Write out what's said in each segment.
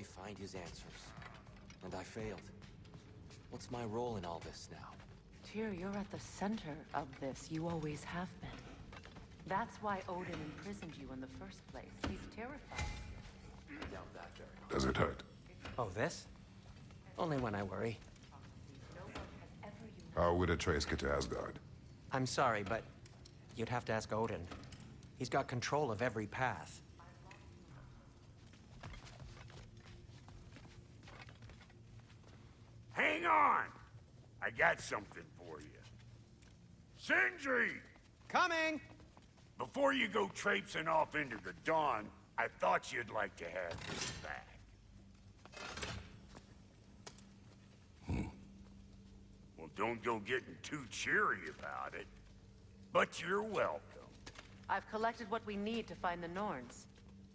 boy find his answers. And I failed. What's my role in all this now? Tyr, you're at the center of this. You always have been. That's why Odin imprisoned you in the first place. He's terrified. Does it hurt? Oh, this? Only when I worry. How would Atreus get to Asgard? I'm sorry, but you'd have to ask Odin. He's got control of every path. Hang on! I got something for you. Sindri! Coming! Before you go traipsing off into the dawn, I thought you'd like to have this back. Well, don't go getting too cheery about it. But you're welcome. I've collected what we need to find the Norns.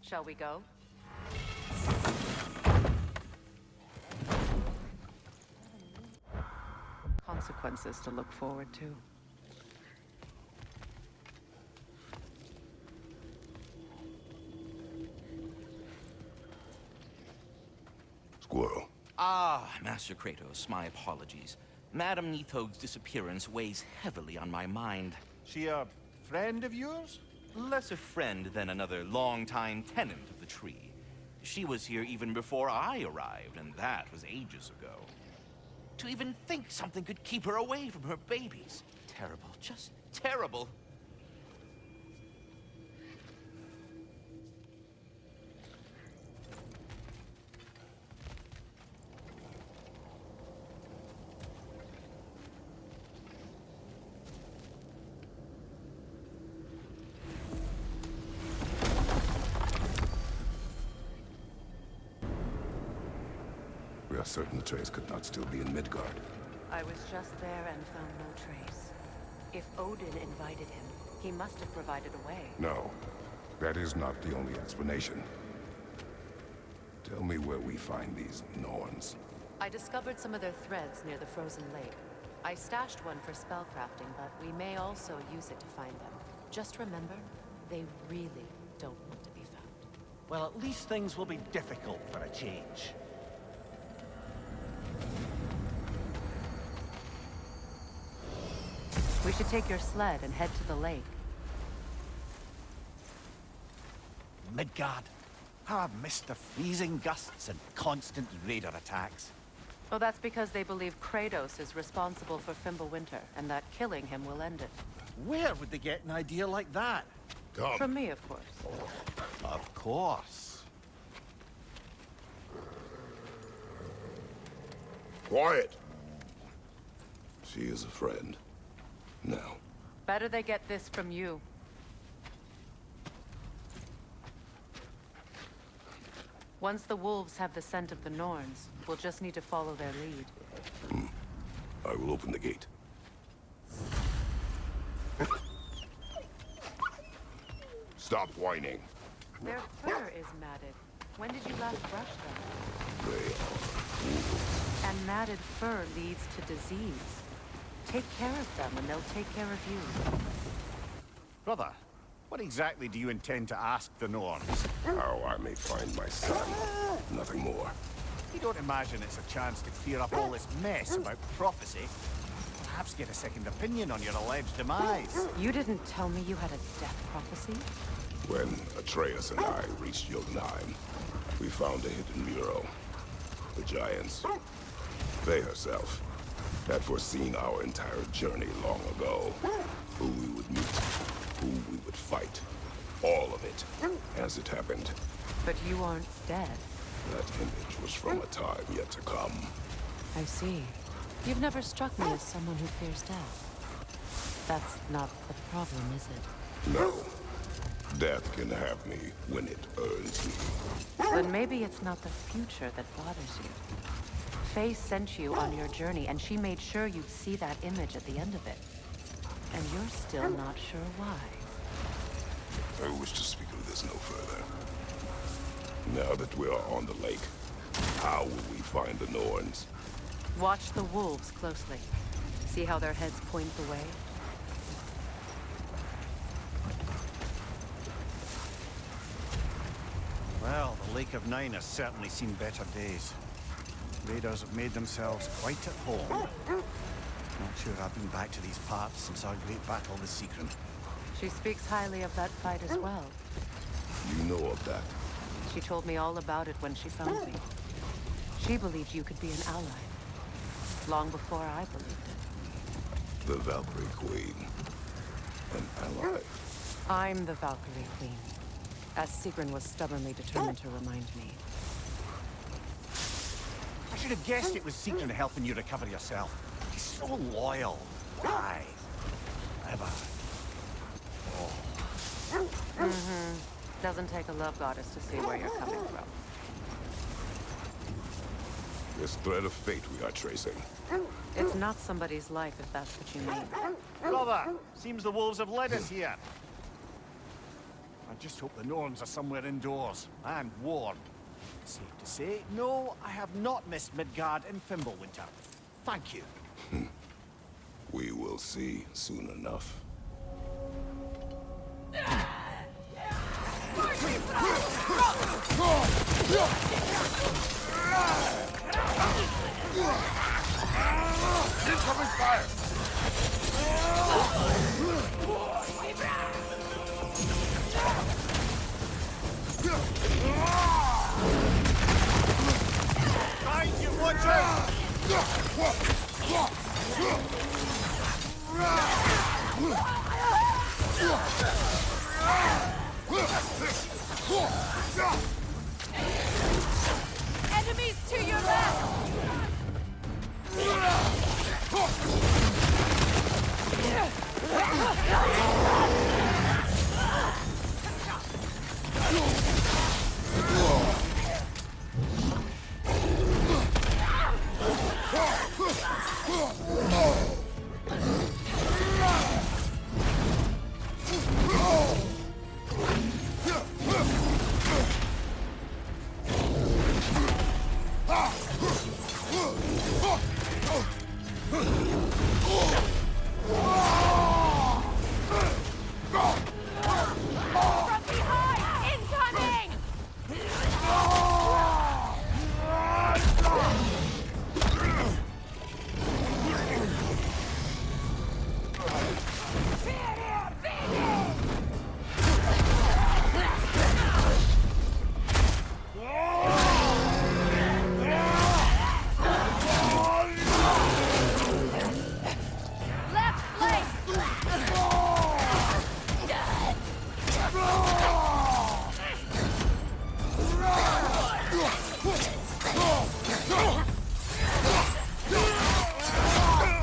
Shall we go? Consequences to look forward to. Squirrel. Ah, Master Kratos, my apologies. Madame Nithog's disappearance weighs heavily on my mind. She a friend of yours? Less a friend than another longtime tenant of the tree. She was here even before I arrived, and that was ages ago. To even think something could keep her away from her babies. Terrible, just terrible. We are certain Atreus could not still be in Midgard. I was just there and found no trace. If Odin invited him, he must have provided a way. No, that is not the only explanation. Tell me where we find these Norns. I discovered some of their threads near the frozen lake. I stashed one for spellcrafting, but we may also use it to find them. Just remember, they really don't want to be found. Well, at least things will be difficult for a change. We should take your sled and head to the lake. Midgard. How I've missed the freezing gusts and constant raider attacks. Oh, that's because they believe Kratos is responsible for Fimbulwinter, and that killing him will end it. Where would they get an idea like that? Come. From me, of course. Of course. Quiet! She is a friend. Now. Better they get this from you. Once the wolves have the scent of the Norns, we'll just need to follow their lead. I will open the gate. Stop whining. Their fur is matted. When did you last brush them? They are wolves. And matted fur leads to disease. Take care of them, and they'll take care of you. Brother, what exactly do you intend to ask the Norns? How I may find my son. Nothing more. You don't imagine it's a chance to clear up all this mess about prophecy? Perhaps get a second opinion on your alleged demise. You didn't tell me you had a death prophecy? When Atreus and I reached Jotunheim, we found a hidden mural. The Giants, they herself, had foreseen our entire journey long ago. Who we would meet, who we would fight. All of it, as it happened. But you aren't dead. That image was from a time yet to come. I see. You've never struck me as someone who fears death. That's not the problem, is it? No. Death can have me when it earns me. Then maybe it's not the future that bothers you. Faye sent you on your journey, and she made sure you'd see that image at the end of it. And you're still not sure why. I wish to speak of this no further. Now that we are on the lake, how will we find the Norns? Watch the wolves closely. See how their heads point the way? Well, the Lake of Nine has certainly seen better days. Raiders have made themselves quite at home. Not sure I've been back to these parts since our great battle with Secret. She speaks highly of that fight as well. You know of that. She told me all about it when she found me. She believed you could be an ally. Long before I believed it. The Valkyrie Queen. An ally. I'm the Valkyrie Queen, as Sigrun was stubbornly determined to remind me. I should have guessed it was Secret helping you recover yourself. She's so loyal. Why? Ever. Doesn't take a love goddess to see where you're coming from. This thread of fate we are tracing. It's not somebody's life, if that's what you mean. Brother, seems the wolves have led us here. I just hope the Norns are somewhere indoors, and warm. Safe to say, no, I have not missed Midgard and Fimbulwinter. Thank you. We will see soon enough. Incoming fire! Behind you, watch out! Enemies to your left!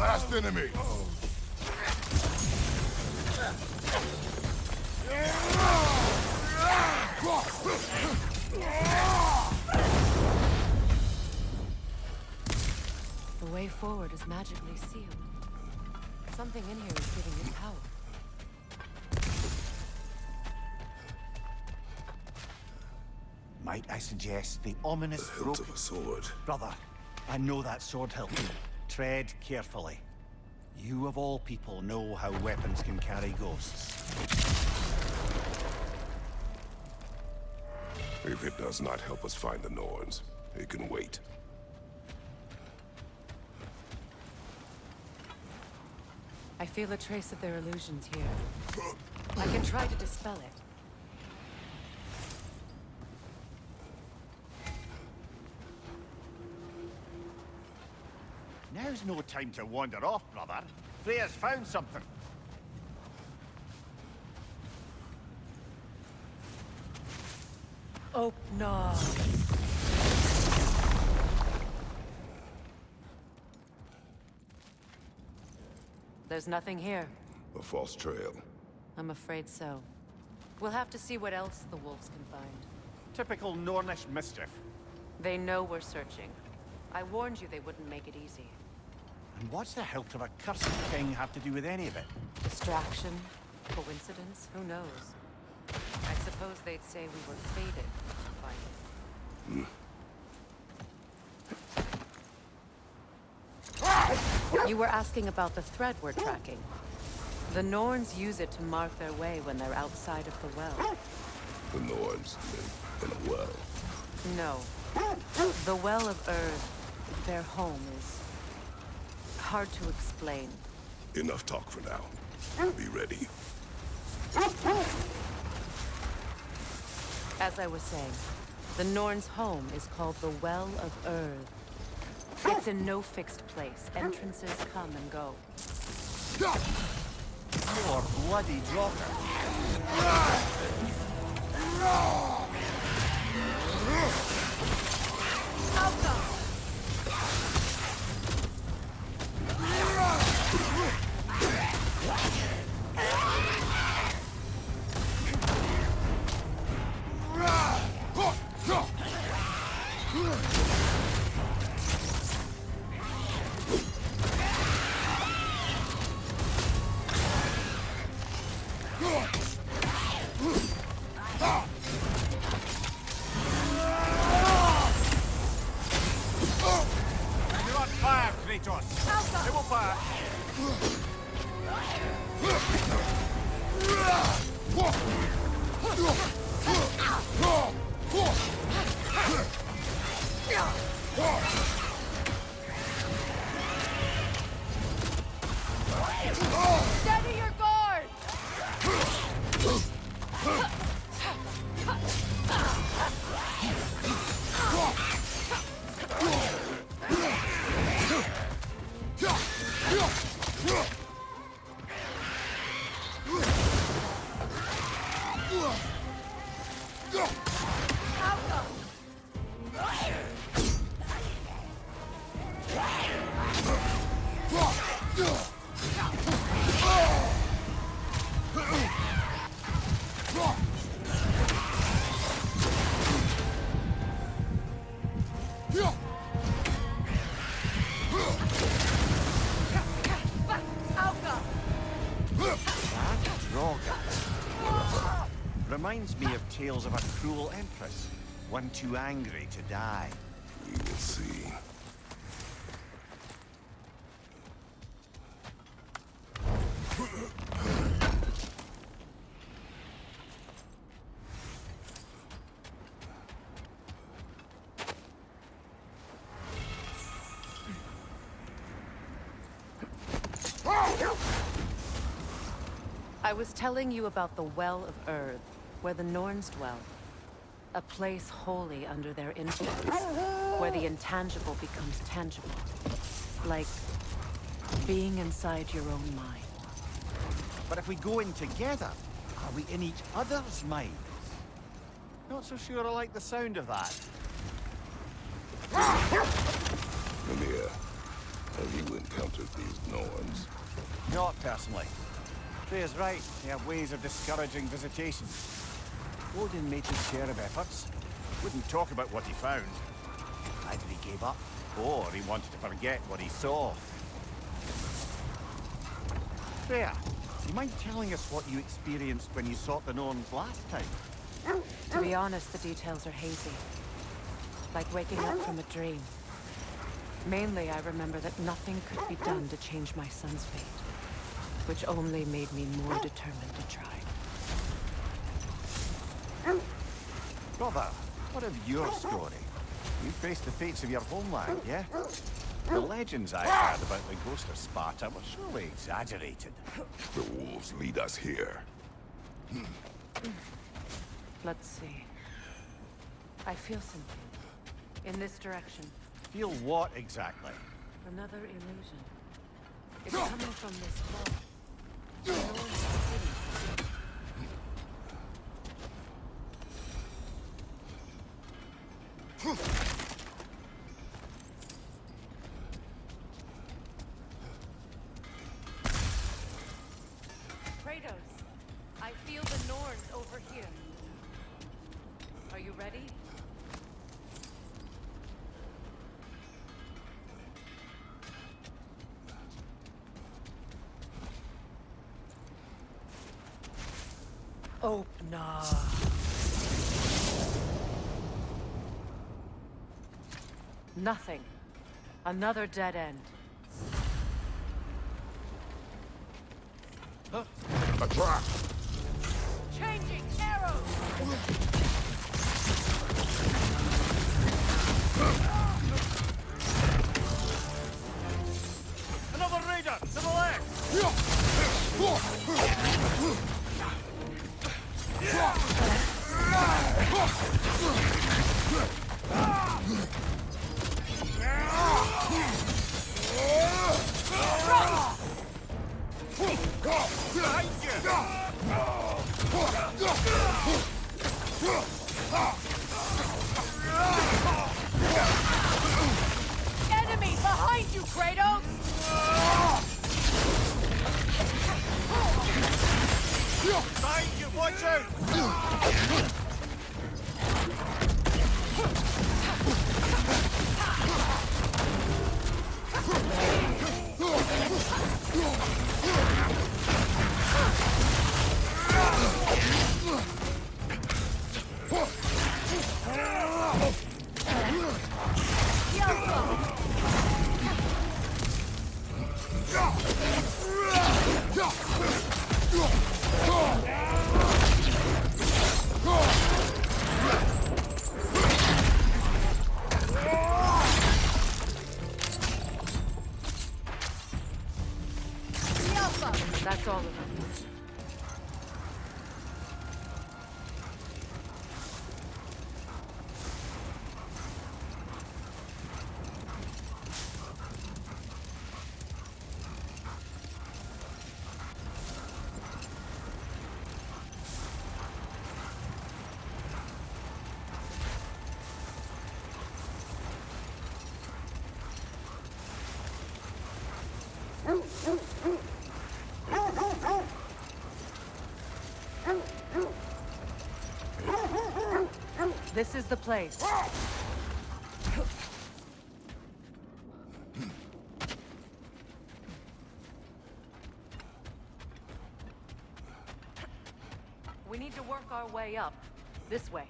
Last enemy. The way forward is magically sealed. Something in here is giving it power. Might I suggest the ominous The hilt rope? of a sword. Brother, I know that sword hilt. Tread carefully. You of all people know how weapons can carry ghosts. If it does not help us find the Norns, it can wait. I feel a trace of their illusions here. I can try to dispel it. Now's no time to wander off, brother. Freya's found something. Oh, no. There's nothing here. A false trail. I'm afraid so. We'll have to see what else the wolves can find. Typical Nornish mischief. They know we're searching. I warned you they wouldn't make it easy. And what's the hilt of a cursed king have to do with any of it? Distraction? Coincidence? Who knows? I suppose they'd say we were fated to find it. You were asking about the thread we're tracking. The Norns use it to mark their way when they're outside of the well. The Norns live in a well. No. The Well of Earth, their home, is hard to explain. Enough talk for now. Be ready. As I was saying, the Norns' home is called the Well of Earth. It's in no fixed place. Entrances come and go. You're bloody Joker. You're on fire, Kratos. They will fire. Steady your guard! Reminds me of tales of a cruel empress, one too angry to die. We will see. I was telling you about the Well of Earth, where the Norns dwell. A place wholly under their influence, where the intangible becomes tangible. Like being inside your own mind. But if we go in together, are we in each other's minds? Not so sure I like the sound of that. Mimir, have you encountered these Norns? Not personally. Freya's right. They have ways of discouraging visitation. Odin made his share of efforts. Wouldn't talk about what he found. Either he gave up, or he wanted to forget what he saw. Freya, you mind telling us what you experienced when you sought the Norns last time? To be honest, the details are hazy. Like waking up from a dream. Mainly, I remember that nothing could be done to change my son's fate. Which only made me more determined to try. Brother, what of your story? You faced the fates of your homeland, yeah? The legends I heard about the ghost of Sparta were surely exaggerated. The wolves lead us here. Let's see. I feel something. In this direction. Feel what exactly? Another illusion. It's coming from this wall. The Norns city. Kratos, I feel the Norns over here. Are you ready? Open up. Nothing. Another dead end. A trap! Changing arrows! Another raider! To the left! Enemy behind you, Kratos! Behind you! Watch out! That's all of them. This is the place. We need to work our way up. This way.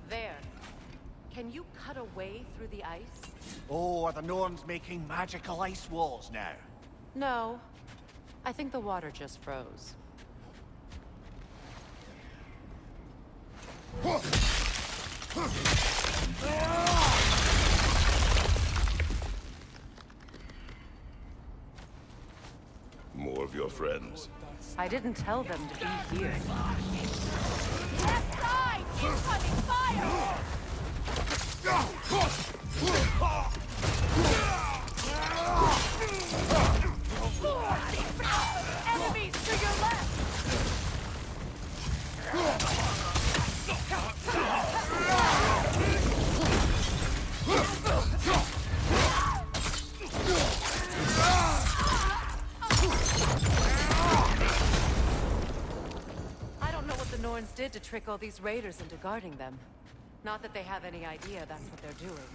There. Can you cut a way through the ice? Oh, are the Norns making magical ice walls now? No. I think the water just froze. More of your friends. I didn't tell them to be here. Left side! Incoming fire! Enemies to your left! I don't know what the Norns did to trick all these raiders into guarding them. Not that they have any idea that's what they're doing.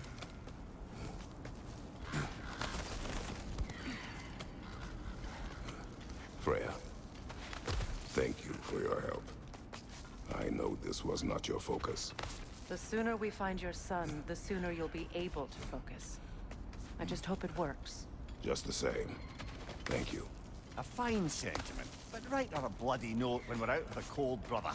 Freya, thank you for your help. I know this was not your focus. The sooner we find your son, the sooner you'll be able to focus. I just hope it works. Just the same. Thank you. A fine sentiment, but right on a bloody note when we're out of the cold, brother.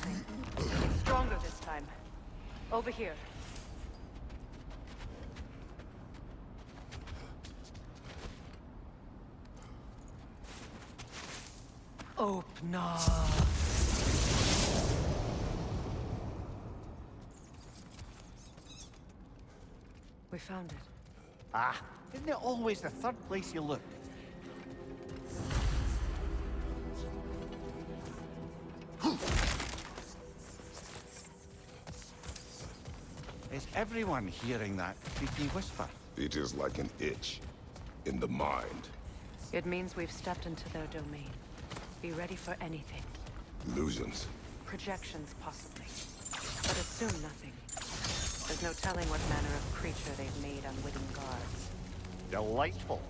something. Stronger this time. Over here. Open. We found it. Ah, isn't it always the third place you look? Is everyone hearing that creepy whisper? It is like an itch in the mind. It means we've stepped into their domain. Be ready for anything. Illusions. Projections, possibly. But assume nothing. There's no telling what manner of creature they've made unwitting guards. Delightful.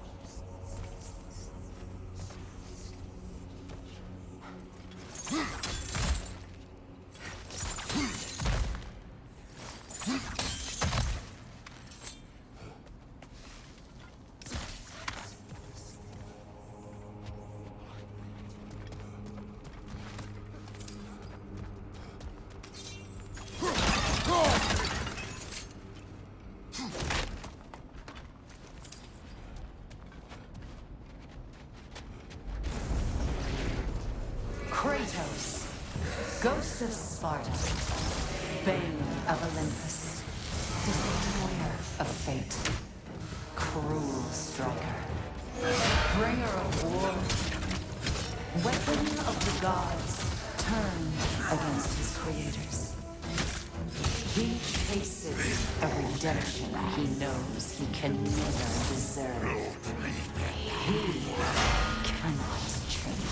Kratos, ghost of Sparta, bane of Olympus, destroyer of fate, cruel striker, bringer of war, weapon of the gods, turned against his creators. He chases a redemption he knows he can never deserve. He cannot change.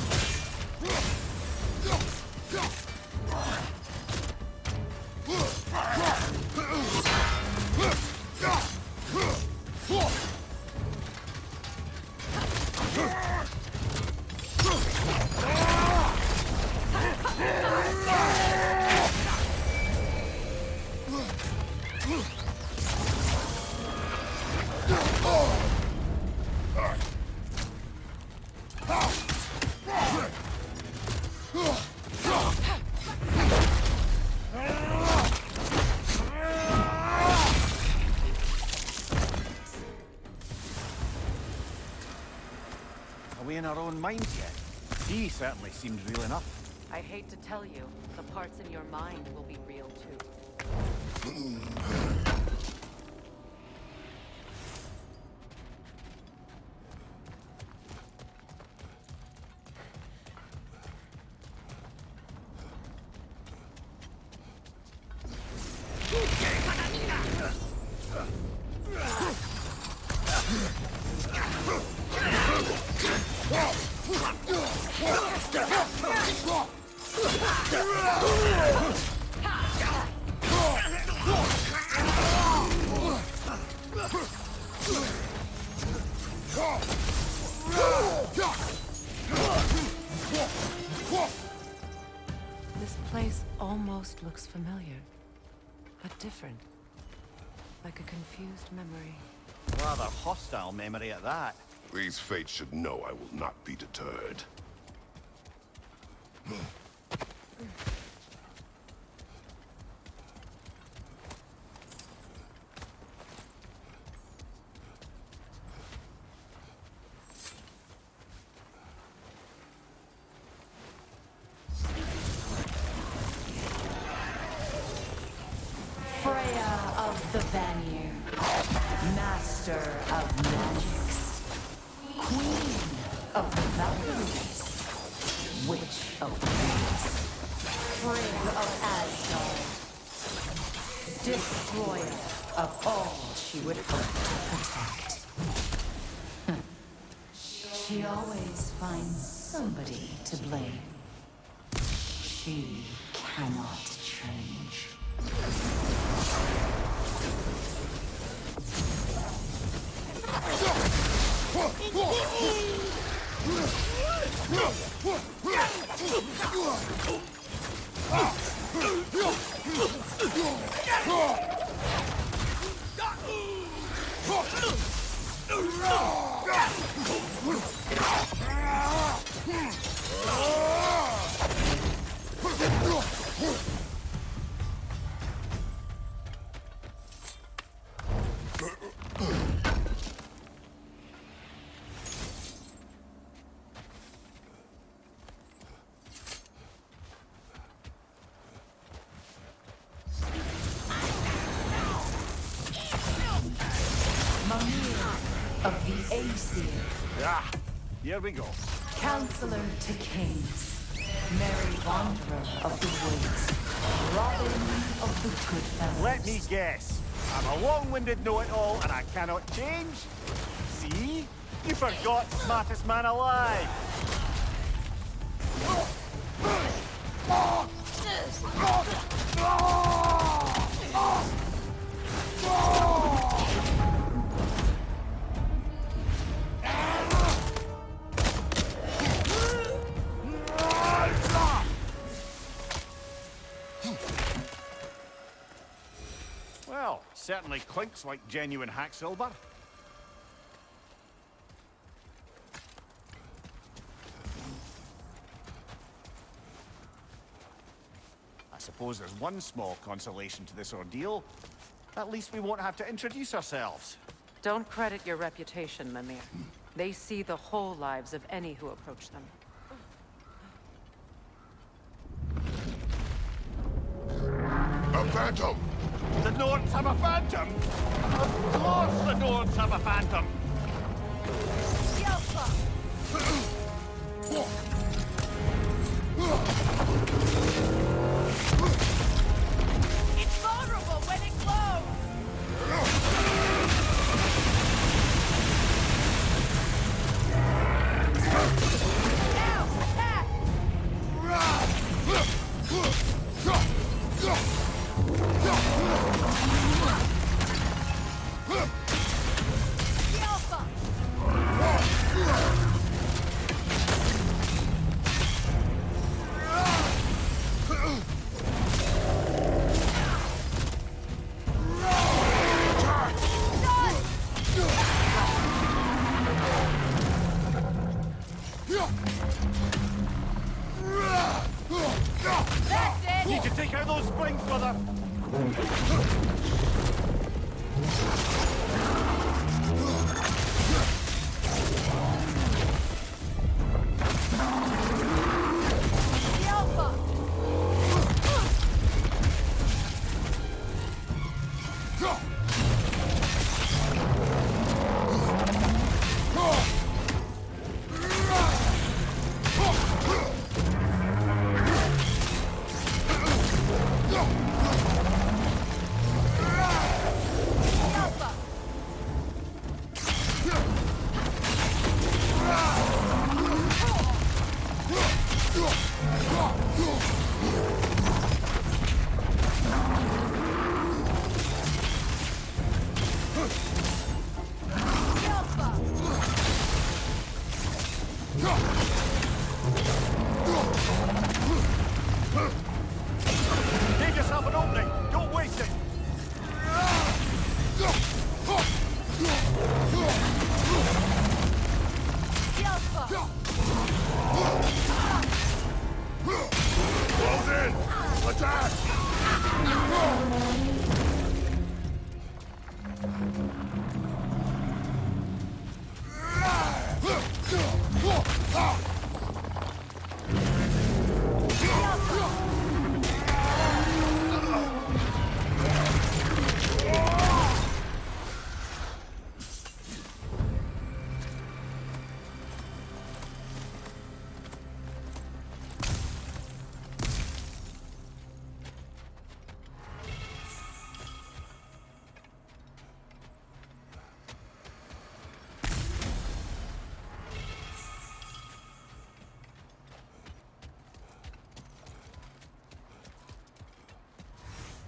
Are we in our own minds yet? He certainly seemed real enough. I hate to tell you, the parts in your mind will be real too. This place almost looks familiar, but different. Like a confused memory. Rather hostile memory at that. These fates should know I will not be deterred. Freya of the Vanir, master of magics, queen of the Valkyries, witch of the winds, Frigg of Asgard, destroyer of all she would hope to protect. She always finds somebody to blame. She cannot change. Seer, Ah, here we go. Counselor to Kings, Merry Wanderer of the Woods, Robin of the Goodfellas. Let me guess. I'm a long-winded know-it-all and I cannot change? See? You forgot smartest man alive. Well, certainly clinks like genuine hack silver. I suppose there's one small consolation to this ordeal. At least we won't have to introduce ourselves. Don't credit your reputation, Mimir. They see the whole lives of any who approach them. A phantom! The Norns have a phantom! Of course the Norns have a phantom! It's vulnerable when it glows! Now, attack! The Alpha! That's it! Need to take out those springs, brother! The Alpha! The Alpha! The Alpha! Give yourself an opening! Don't waste it! The Alpha! Close in! Attack!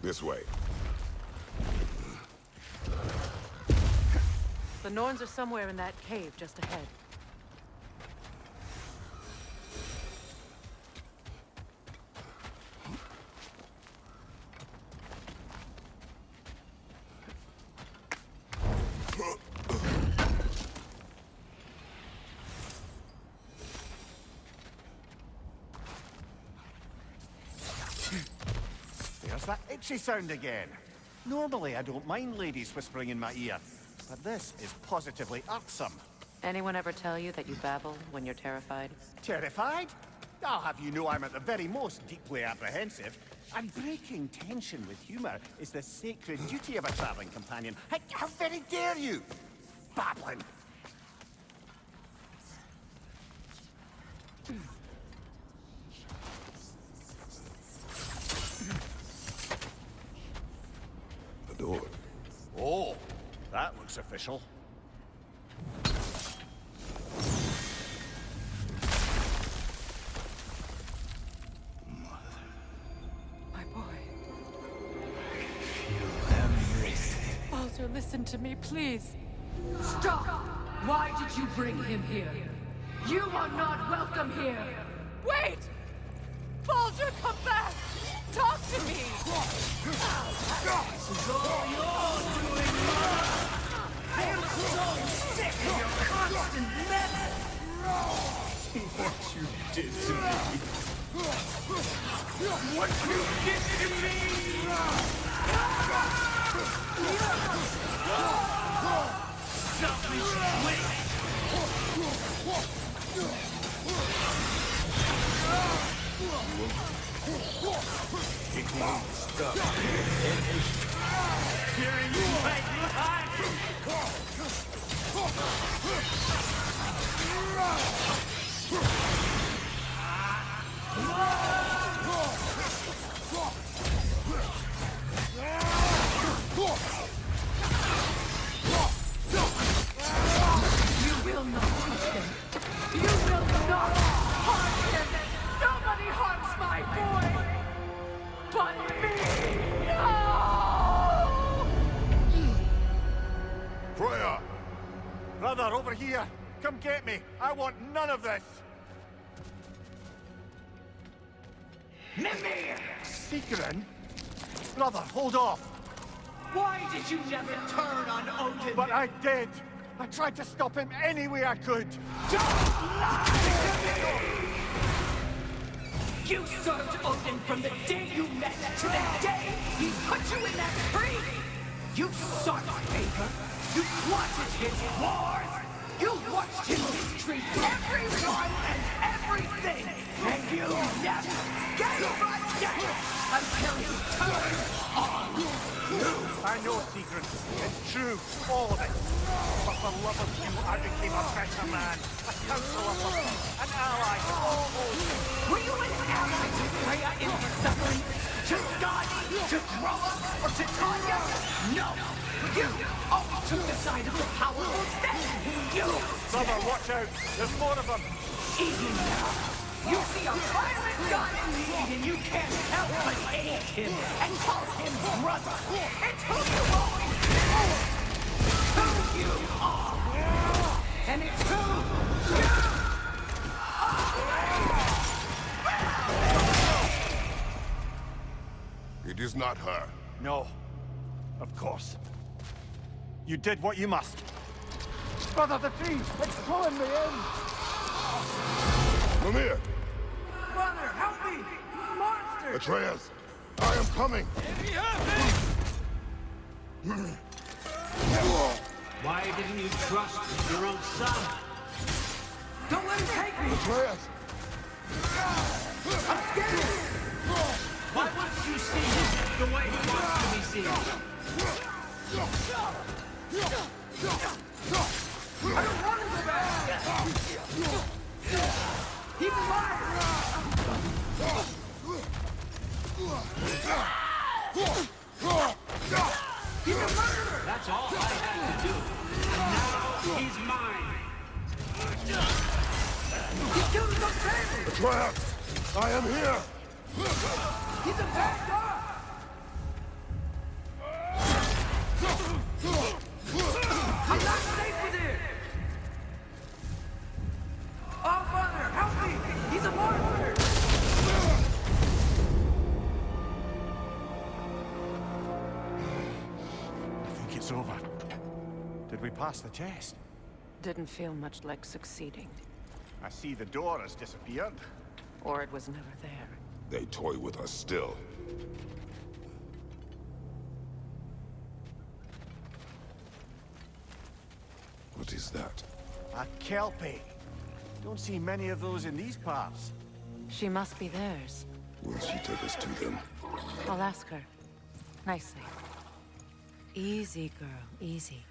This way. The Norns are somewhere in that cave just ahead. There's that itchy sound again. Normally I don't mind ladies whispering in my ear, but this is positively irksome. Anyone ever tell you that you babble when you're terrified? Terrified? I'll have you know I'm at the very most deeply apprehensive. And breaking tension with humor is the sacred duty of a traveling companion. How very dare you! Babbling! The door. Oh, that looks official. My boy. Baldur, listen to me, please. Stop! Why did you bring him here? You are not welcome here! Wait! Baldur, come back! Talk to me! You will not touch him! You will not harm him! Nobody harms my boy! But me! No! Freya! Brother, over here! Come get me! I want none of this! Mimir! Secret? Brother, hold off! Why did you never turn on Odin? But I did! I tried to stop him any way I could! You served Odin from the day you met to the day he put you in that tree! You sought favor! You plotted his wars! You watched him mistreat everyone and everything! And you never gave a damn until you turned on you! I know, Secret. It's true, all of it. But for love of you, I became a better man. A counselor for you, an ally, almost. Were you an ally to Freya in her suffering? To Skadi? To Groa? Or to Tanya? No! You always took the side of the powerful then! You! Brother, watch out. There's more of them. Even now, you see a violent god in need and you can't help but hate him and call him brother! It's who you always been! Who you are! And it's who you It is not her. No. Of course. You did what you must. Brother, the tree! It's pulling me in! Mimir! Brother, help me! Monster! Atreus! I am coming! Why didn't you trust your own son? Don't let him take me! Atreus! I'm scared! Why wouldn't you see him the way he wants to be seen? I don't want to go back! He's alive! He's a murderer! That's all I had to do. And now he's mine. He killed his own family! Atreus! I am here! He's a bad guy! I'm not safe with him! Oh, Father, help me! He's a monster! I think it's over. Did we pass the test? Didn't feel much like succeeding. I see the door has disappeared. Or it was never there. They toy with us still. What is that? A Kelpie. Don't see many of those in these parts. She must be theirs. Will she take us to them? I'll ask her. Nicely. Easy, girl. Easy.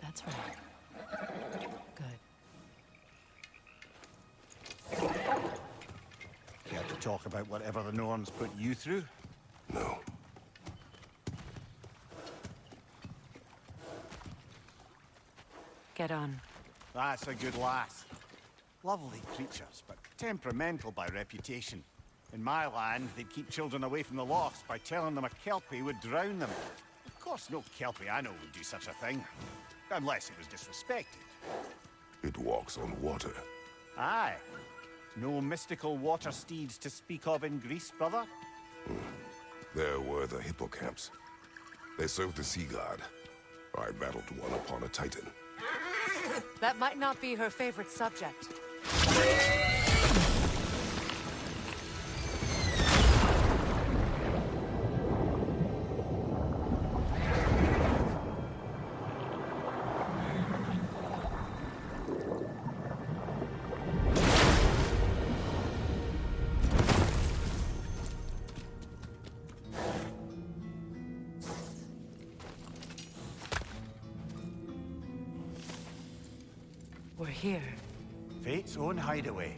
That's right. Good. Care to talk about whatever the Norns put you through? No. Get on. That's a good lass. Lovely creatures, but temperamental by reputation. In my land, they'd keep children away from the lost by telling them a Kelpie would drown them. Of course, no Kelpie I know would do such a thing. Unless it was disrespected. It walks on water. Aye. No mystical water steeds to speak of in Greece, brother? There were the hippocamps. They served the sea god. I battled one upon a titan. That might not be her favorite subject. We're here. Fate's own hideaway.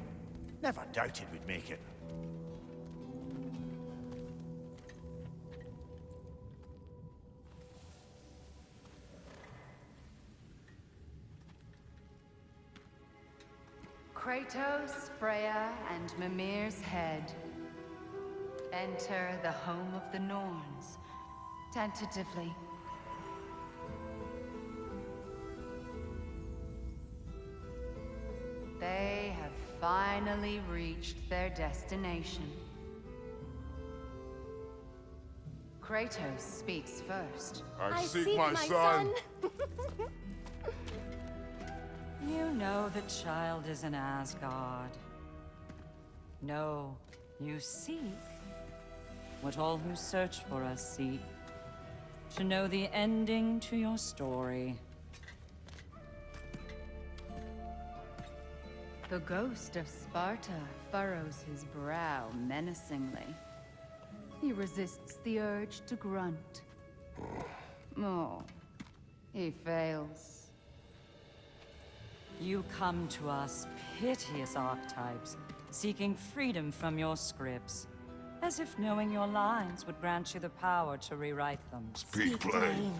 Never doubted we'd make it. Kratos, Freya, and Mimir's head. Enter the home of the Norns. Tentatively. They have finally reached their destination. Kratos speaks first. I seek my son. You know the child is in Asgard. No, you seek what all who search for us seek. To know the ending to your story. The ghost of Sparta furrows his brow menacingly. He resists the urge to grunt. Oh, he fails. You come to us, piteous archetypes, seeking freedom from your scripts. As if knowing your lines would grant you the power to rewrite them. Speak plain.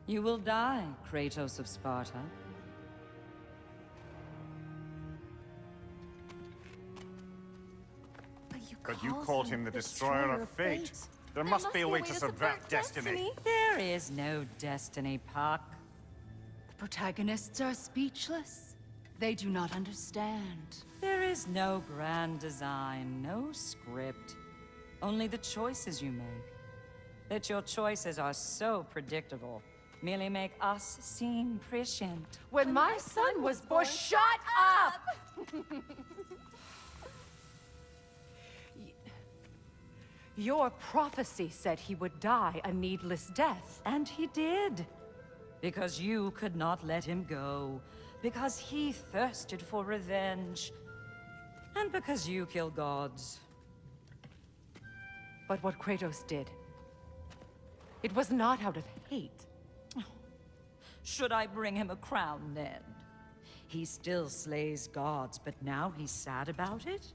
You will die, Kratos of Sparta. But you called him the Destroyer of Fate. There must be a way to subvert destiny. There is no destiny, Puck. The protagonists are speechless. They do not understand. There is no grand design, no script. Only the choices you make. That your choices are so predictable merely make us seem prescient. When my son was born, shut up! Your prophecy said he would die a needless death. And he did. Because you could not let him go. Because he thirsted for revenge. And because you kill gods. But what Kratos did, it was not out of hate. Should I bring him a crown then? He still slays gods, but now he's sad about it?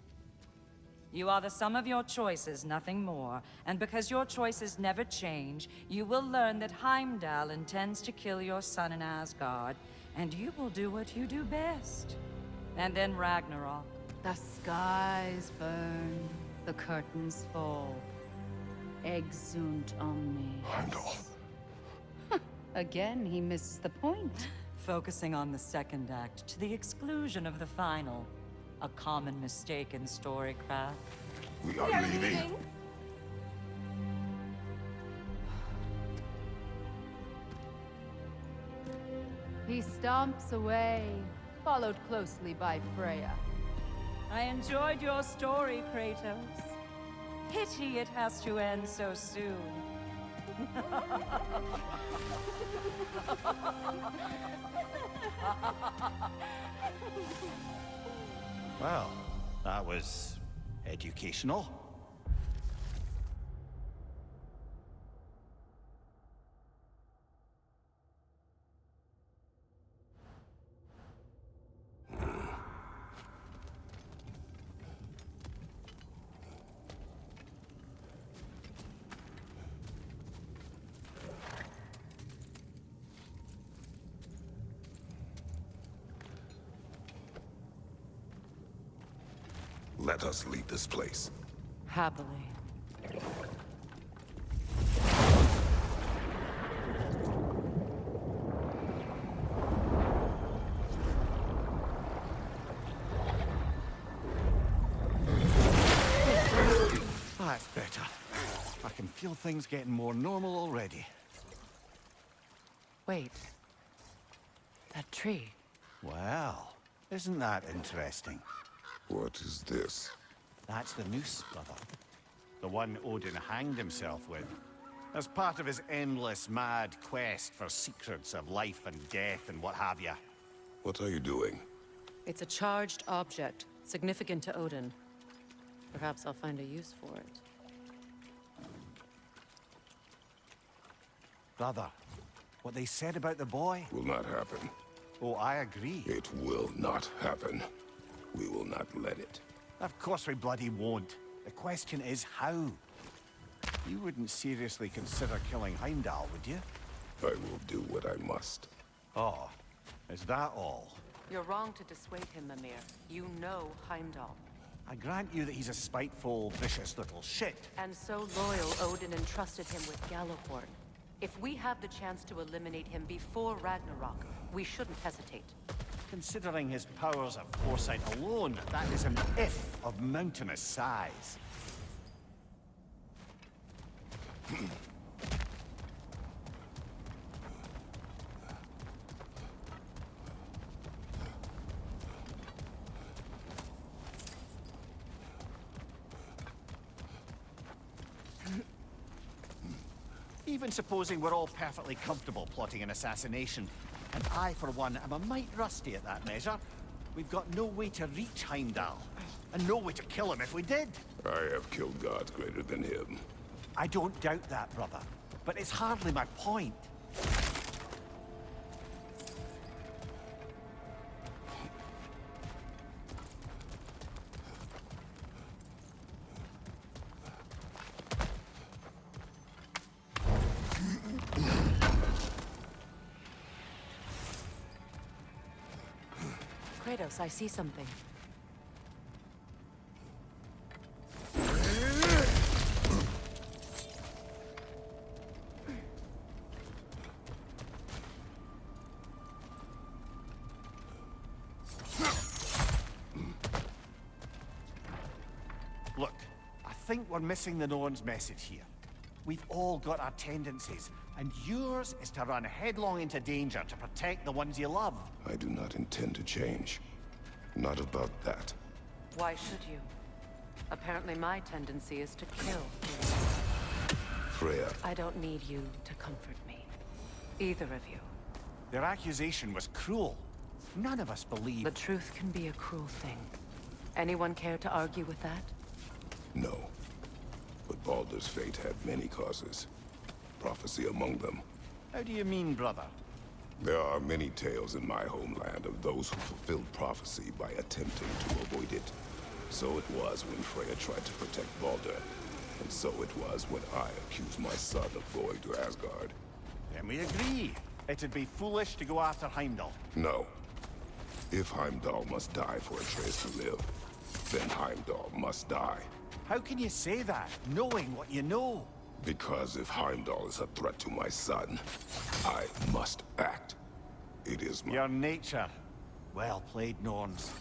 You are the sum of your choices, nothing more. And because your choices never change, you will learn that Heimdall intends to kill your son in Asgard, and you will do what you do best. And then Ragnarok. The skies burn, the curtains fall. Exunt omnes. Heimdall. Again, he misses the point. Focusing on the second act to the exclusion of the final. A common mistake in storycraft. We are leaving. He stomps away, followed closely by Freya. I enjoyed your story, Kratos. Pity it has to end so soon. Well, that was educational. Let us lead this place. Happily. That's better. I can feel things getting more normal already. Wait. That tree. Well, isn't that interesting? What is this? That's the noose, brother. The one Odin hanged himself with. As part of his endless, mad quest for secrets of life and death and what have you. What are you doing? It's a charged object, significant to Odin. Perhaps I'll find a use for it. Brother, what they said about the boy? Will not happen. Oh, I agree. It will not happen. We will not let it. Of course we bloody won't. The question is how? You wouldn't seriously consider killing Heimdall, would you? I will do what I must. Oh, is that all? You're wrong to dissuade him, Mimir. You know Heimdall. I grant you that he's a spiteful, vicious little shit. And so loyal, Odin entrusted him with Gjallarhorn. If we have the chance to eliminate him before Ragnarok, we shouldn't hesitate. Considering his powers of foresight alone, that is an if of mountainous size. Even supposing we're all perfectly comfortable plotting an assassination, and I, for one, am a mite rusty at that measure, we've got no way to reach Heimdall, and no way to kill him if we did. I have killed gods greater than him. I don't doubt that, brother, but it's hardly my point. Kratos, I see something. Look, I think we're missing the Norns' message here. We've all got our tendencies, and yours is to run headlong into danger to protect the ones you love. I do not intend to change. Not about that. Why should you? Apparently my tendency is to kill. Freya, I don't need you to comfort me. Either of you. Their accusation was cruel. None of us believe... The truth can be a cruel thing. Anyone care to argue with that? no. But Baldur's fate had many causes. Prophecy among them. How do you mean, brother? There are many tales in my homeland of those who fulfilled prophecy by attempting to avoid it. So it was when Freya tried to protect Baldur. And so it was when I accused my son of going to Asgard. Then we agree. It'd be foolish to go after Heimdall. No. If Heimdall must die for Atreus to live, then Heimdall must die. How can you say that, knowing what you know? Because if Heimdall is a threat to my son, I must act. It is my... Your nature. Well played, Norns.